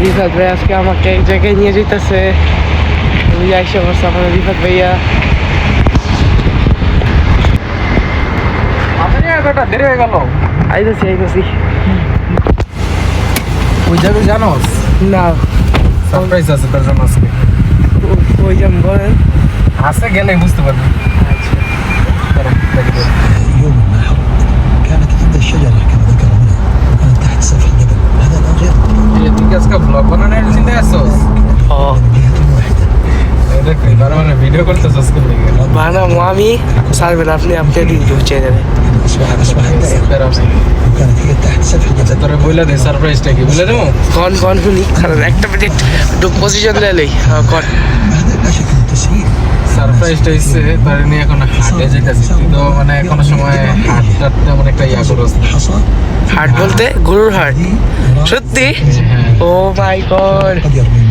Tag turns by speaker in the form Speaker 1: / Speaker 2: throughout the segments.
Speaker 1: রিফাত ভাই আজকে আমাকে এক জায়গায় নিয়ে যেতেছে। ওই আইসা বসে আমাদের রিফাত ভাইয়া।
Speaker 2: দেরি হয়ে গেল।
Speaker 1: আইতাছি
Speaker 2: ওই যাবে জানোস?
Speaker 1: না
Speaker 2: সারপ্রাইজ আছে তোর জন্য আজকে।
Speaker 1: ওই যেমন বলেন
Speaker 2: আসে গেলে বুঝতে পারবি।
Speaker 1: আচ্ছা
Speaker 3: يوم ما حرب كانت عند الشجرة كما ذكر هنا وكانت تحت سفح الجبل هذا الآن غير
Speaker 2: তুই আজকে ব্লগ বানানোর চিন্তা আসছস?
Speaker 3: من جهة واحدة
Speaker 2: দেখ এবার মানে ভিডিও করতেছস কোন দিকে?
Speaker 1: বানাবো আমি সারবেন আপনি আপনার ইউটিউব চ্যানেলে।
Speaker 3: أصبحت دائرة وكانت هي تحت سفح الجبل
Speaker 2: তোরে বইলা দে সারপ্রাইজটা কি বলে দেবো?
Speaker 1: কন শুনি কারণ একটা মিনিট একটু পজিশন লেই কন।
Speaker 3: هذا لا شك أنه تسهيل
Speaker 2: সারপ্রাইজটা হচ্ছে তার নিয়ে এখন হাটে যাইতাছি। তুই তো মানে কোনো সময় হাটটা তেমন একটা ইয়া করস না।
Speaker 3: حصى
Speaker 1: হাট বলতে গরুর হাট সত্যি? ও মাই গড
Speaker 3: قد يرمي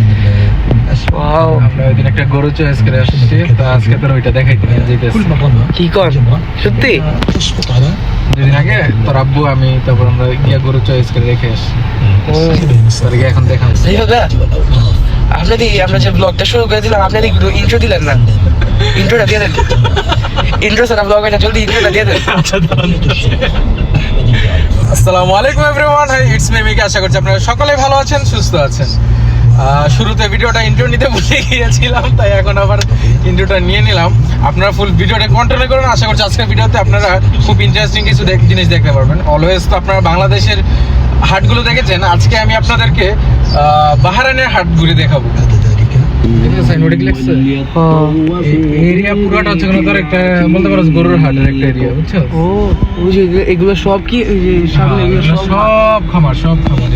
Speaker 3: من الأسفل
Speaker 1: ওয়াও
Speaker 2: আমরা ওই দিন একটা গরু চয়েস করে আসছি, তো আজকে তোর ওইটা দেখাইতে নিয়ে যাইতেছি।
Speaker 3: كل ما رمى
Speaker 1: কি কন সত্যি?
Speaker 3: تسقط على
Speaker 2: দুদিন আগে তোর আব্বু আমি তারপর আমরা গিয়া গরু চয়েস করে রেখে আসছি।
Speaker 3: السحب المستقبل
Speaker 2: তোর গিয়ে এখন দেখাম।
Speaker 1: এই হবে
Speaker 3: والأوقاف
Speaker 1: আপনাদের আমরা যে ব্লগটা শুরু করে দিলাম আপনাদের ইন্ট্রো দিলেন না। ইন্ট্রোটা দিয়ে দেন। ইন্ট্রো ছাড়া ব্লগ এটা জলদি ইন্ট্রোটা দিয়ে দেন।
Speaker 2: আসসালামু আলাইকুম everyone, hi it's me Mickey. আশা করছি আপনারা সকলেই ভালো আছেন, সুস্থ আছেন। শুরুতে ভিডিওটা ইন্ট্রো নিতে ভুলে গিয়েছিলাম, তাই এখন আবার ইন্ট্রোটা নিয়ে নিলাম। আপনারা ফুল ভিডিওটা কন্টিনিউ করুন। আশা করছি আজকের ভিডিওতে আপনারা খুব ইন্টারেস্টিং কিছু জিনিস দেখতে পারবেন। অলওয়েজ তো আপনারা বাংলাদেশের হাটগুলো দেখেছেন, আজকে আমি আপনাদেরকে বাহরাইনের হাট ঘুরে দেখাবো। এরিয়া পুরোটা হচ্ছে কোনো তোর একটা বলতে পারো গরুর হাটের একটা এরিয়া, বুঝছো?
Speaker 1: ও ওই যে এগুলো সব কি ওই যে সামনে এগুলো সব
Speaker 2: সব খামার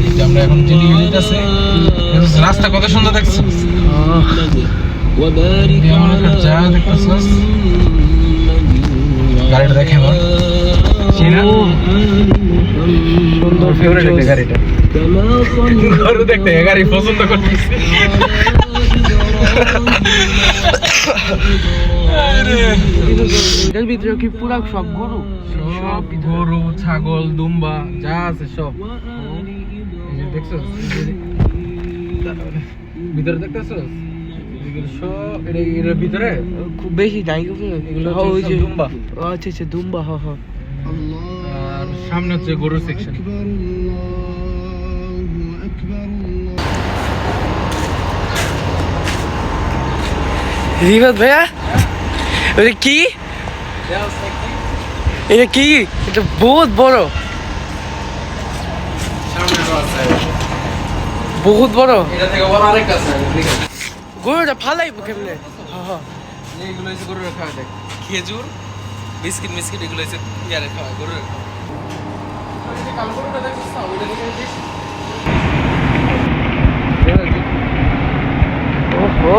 Speaker 2: এই যে আমরা এখন যেদিকে যেতেছি, রাস্তা কত সুন্দর দেখছো? এমন একটা জায়গা দেখতেছিস, গাড়িটা দেখে আমার চিনা সুন্দর ফেভারিট একটা গাড়িটা। গরু দেখতে গাড়ি পছন্দ করতেছি।
Speaker 1: এটার ভিতরে কি পুরা সব গরু?
Speaker 2: সব গরু, ছাগল, দুম্বা যা আছে সব। এই যে দেখছো ভিতরে দেখতেছো সব এর ভিতরে
Speaker 1: খুব বেশি নাই
Speaker 2: এগুলো
Speaker 1: হ্যাঁ, ওই যে
Speaker 2: দুম্বা।
Speaker 1: ও, আচ্ছা দুম্বা হ
Speaker 2: আর সামনে হচ্ছে গরুর সেকশন।
Speaker 1: রিফাত ভাইয়া ওটা কি? এটা কি? এটা বহুত বড়, বহুত বড়।
Speaker 2: এটা থেকে বড় আরেকটা আছে
Speaker 1: গরুটা ফালাইবো কেমনে?
Speaker 2: এগুলো হচ্ছে গরুর খাওয়া দেখ, খেজুর বিস্কিট এগুলো হচ্ছে ইয়ারে খাওয়া গরুর খাওয়া।
Speaker 1: ওহো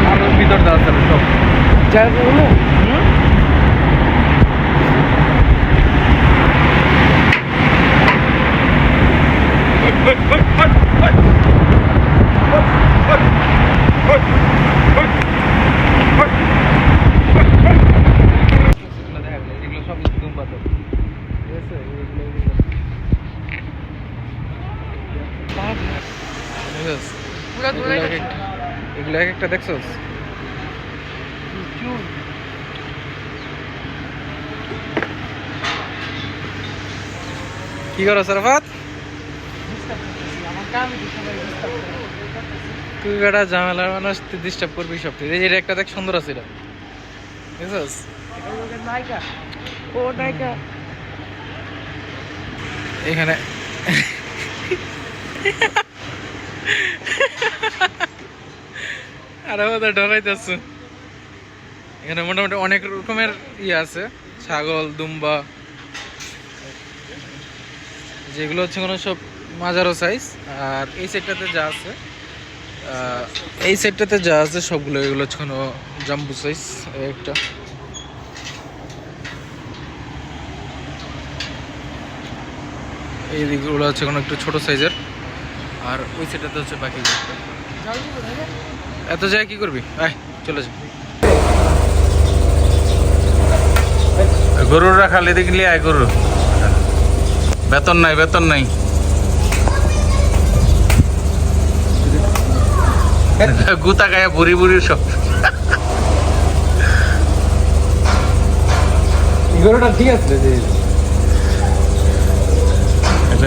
Speaker 2: আর ভিতরটা আছে সব
Speaker 1: জায়গাগুলো
Speaker 2: এগুলো সব দুম্বা তো, ঠিক আছে?
Speaker 1: পুরা ধরে গেছে।
Speaker 2: এগুলো এক একটা দেখছোস? কি করো সরফাত? তুই বেটা ঝামেলার মানুষ, তুই ডিস্টার্ব করবি সব। এই যে একটা দেখ সুন্দর আছে, এটা দেখছোস?
Speaker 1: নায়িকা ও নায়িকা
Speaker 2: এখানে আরে ওদের ডরাইতেছে। এখানে মোটামুটি অনেক রকমের ইয়ে আছে, ছাগল, দুম্বা, যেগুলো হচ্ছে কোনো সব মাজারো সাইজ। আর এই সেটটাতে যা আছে সবগুলো এগুলো হচ্ছে কোনো জাম্বু সাইজ। একটা এই দিকগুলো হচ্ছে কোনো একটু ছোট সাইজের, আর ওই সেটটাতে হচ্ছে বাকি। এত জায়গায় কি করবি? আয় চলে যা। গরুরা খালি দেখলি আয় গরু বেতন নাই গুতা গায়ে বুড়ি বুড়ি সব
Speaker 1: গরুটা ঠিক আছে যে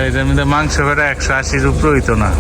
Speaker 2: এটার মধ্যে মাংস বেড়া 180-র উপরে হইতো না।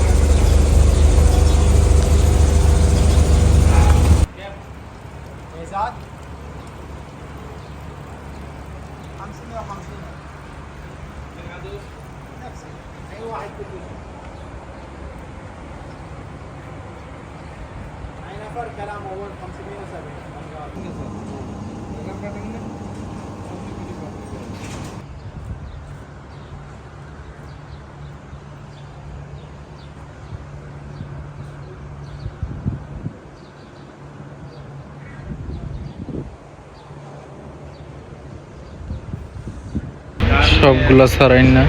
Speaker 2: সবগুলা সারাই না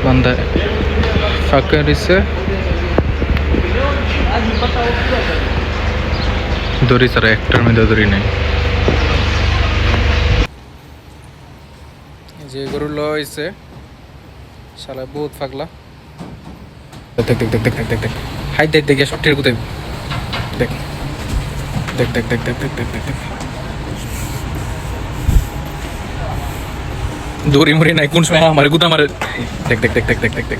Speaker 2: বান্ধায় ফাঁকা দিছে দড়ি ছাড়া একটার মধ্যে দড়ি নেই। যে গরু লইছে শালা বহুত ফাগলা দেখ দেখ দেখ দেখ দেখ দেখ দেখ হাই দেখ দেখ সবটির কোথায় দেখ দেখ দেখ দেখ দেখ দেখ দেখ দেখ দেখ দড়ি মুড়ি নাই কোন সময় আমার গুদা মারে দেখ দেখ দেখ দেখ দেখ দেখ দেখ